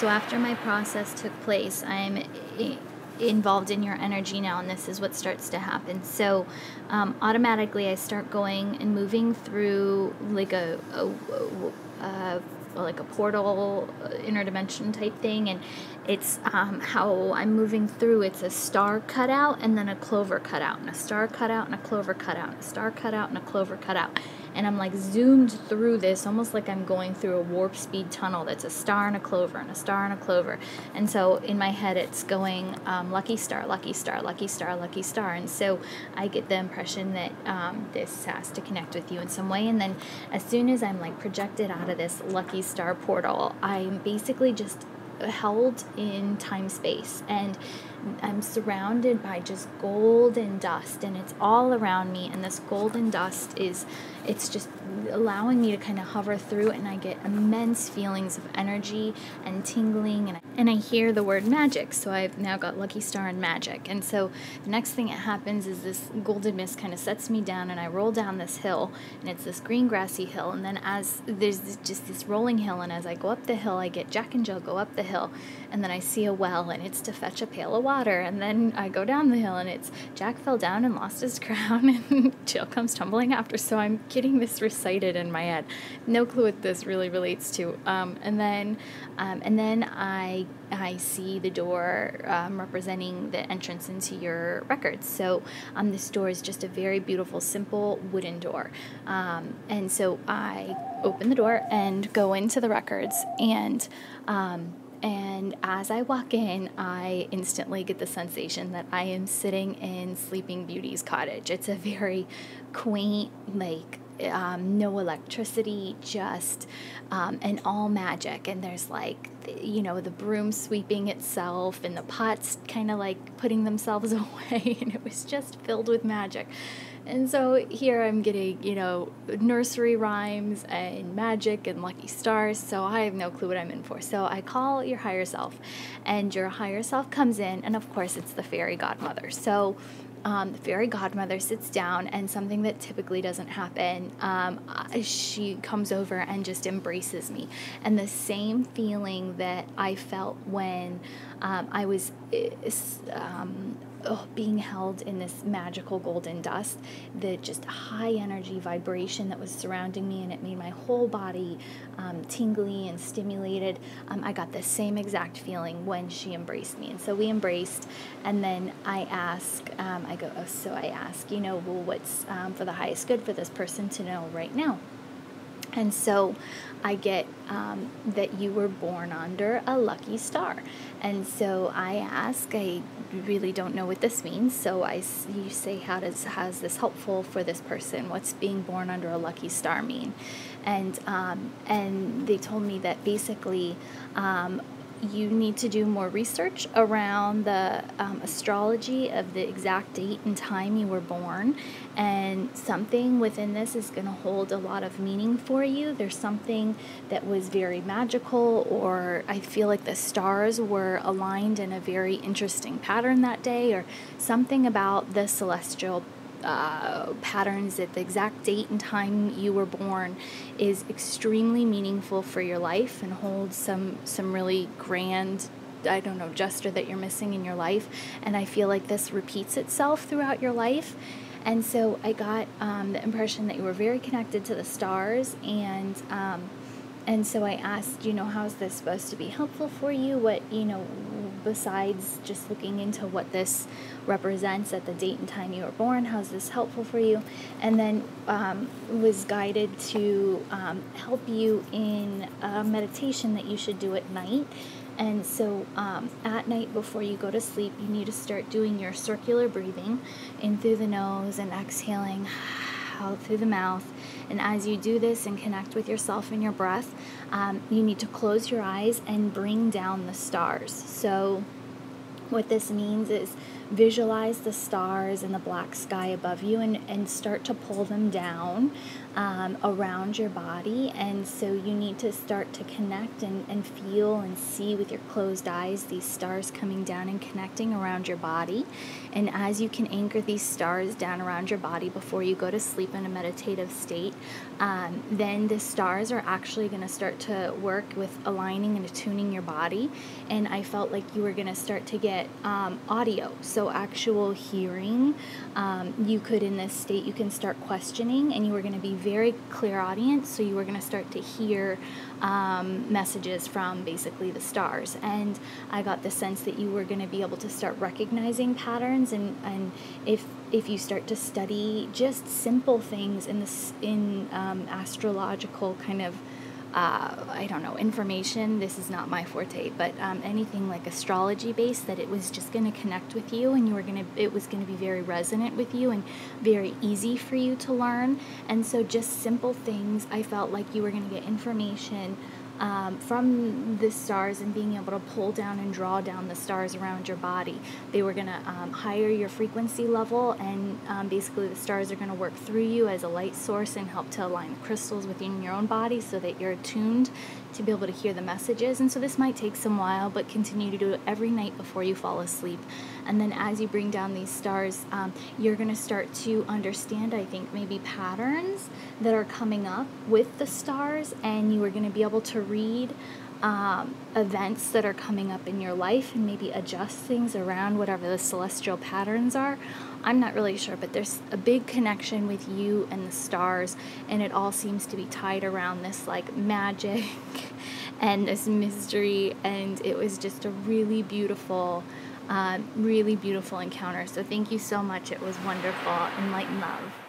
So after my process took place, I'm involved in your energy now, and this is what starts to happen. So automatically I start going and moving through like like a portal, interdimension type thing, and it's how I'm moving through. It's a star cutout and then a clover cutout, and a star cutout and a clover cutout, and a star cutout and a clover cutout. And I'm like zoomed through this, almost like I'm going through a warp speed tunnel that's a star and a clover and a star and a clover. And so in my head it's going lucky star, lucky star, lucky star, lucky star. And so I get the impression that this has to connect with you in some way. And then as soon as I'm like projected out of this lucky star portal, I'm basically just held in time-space, and I'm surrounded by just golden dust, and it's all around me, and this golden dust it's just allowing me to kind of hover through it, and I get immense feelings of energy and tingling, and I hear the word magic. So I've now got lucky star and magic. And so the next thing that happens is this golden mist kind of sets me down, and I roll down this hill, and it's this green grassy hill, and then as there's just this rolling hill, and as I go up the hill, I get Jack and Jill go up the hill, and then I see a well, and it's to fetch a pail of water, and then I go down the hill, and it's Jack fell down and lost his crown, and Jill comes tumbling after. So I'm getting this recited in my head. No clue what this really relates to. And then I see the door representing the entrance into your records. So this door is just a very beautiful, simple wooden door. And so I open the door and go into the records, and as I walk in, I instantly get the sensation that I am sitting in Sleeping Beauty's cottage. It's a very quaint, like, no electricity, just and all magic. And there's like, the broom sweeping itself, and the pots kind of like putting themselves away, and it was just filled with magic. And so here I'm getting, nursery rhymes and magic and lucky stars, so I have no clue what I'm in for. So I call your higher self, and your higher self comes in, and of course it's the fairy godmother. So the fairy godmother sits down, and something that typically doesn't happen, she comes over and just embraces me. And the same feeling that I felt when I was being held in this magical golden dust, the just high energy vibration that was surrounding me, and it made my whole body tingly and stimulated. I got the same exact feeling when she embraced me. And so we embraced, and then I ask, well, what's for the highest good for this person to know right now? And so I get that you were born under a lucky star. And so I ask, I really don't know what this means. So you say, how's this helpful for this person? What's being born under a lucky star mean? And they told me that basically you need to do more research around the astrology of the exact date and time you were born, and something within this is going to hold a lot of meaning for you. There's something that was very magical, or I feel like the stars were aligned in a very interesting pattern that day, or something about the celestial patterns at the exact date and time you were born is extremely meaningful for your life, and holds some really grand, gesture that you're missing in your life. And I feel like this repeats itself throughout your life. And so I got the impression that you were very connected to the stars, and so I asked, how's this supposed to be helpful for you? What, besides just looking into what this represents at the date and time you were born, how's this helpful for you? And then was guided to help you in a meditation that you should do at night. And so at night before you go to sleep, you need to start doing your circular breathing in through the nose and exhaling out through the mouth. And as you do this and connect with yourself and your breath, you need to close your eyes and bring down the stars. So what this means is visualize the stars in the black sky above you, and start to pull them down around your body. And so you need to start to connect and feel and see with your closed eyes these stars coming down and connecting around your body. And as you can anchor these stars down around your body before you go to sleep in a meditative state, then the stars are actually going to start to work with aligning and attuning your body. And I felt like you were going to start to get audio, so actual hearing. You could, in this state, you can start questioning, and you were going to be very clairaudient, so you were going to start to hear messages from basically the stars. And I got the sense that you were going to be able to start recognizing patterns, and if you start to study just simple things in astrological kind of I don't know, information. This is not my forte, but anything like astrology based, that it was just going to connect with you, and it was going to be very resonant with you and very easy for you to learn. And so just simple things, I felt like you were going to get information from the stars, and being able to pull down and draw down the stars around your body. They were going to higher your frequency level, and basically the stars are going to work through you as a light source and help to align the crystals within your own body so that you're attuned to be able to hear the messages. And so this might take some while, but continue to do it every night before you fall asleep. And then as you bring down these stars, you're going to start to understand, I think, maybe patterns that are coming up with the stars, and you are going to be able to read events that are coming up in your life and maybe adjust things around whatever the celestial patterns are. I'm not really sure, but there's a big connection with you and the stars, and it all seems to be tied around this like magic and this mystery, and it was just a really beautiful encounter. So thank you so much. It was wonderful. Enlightened love.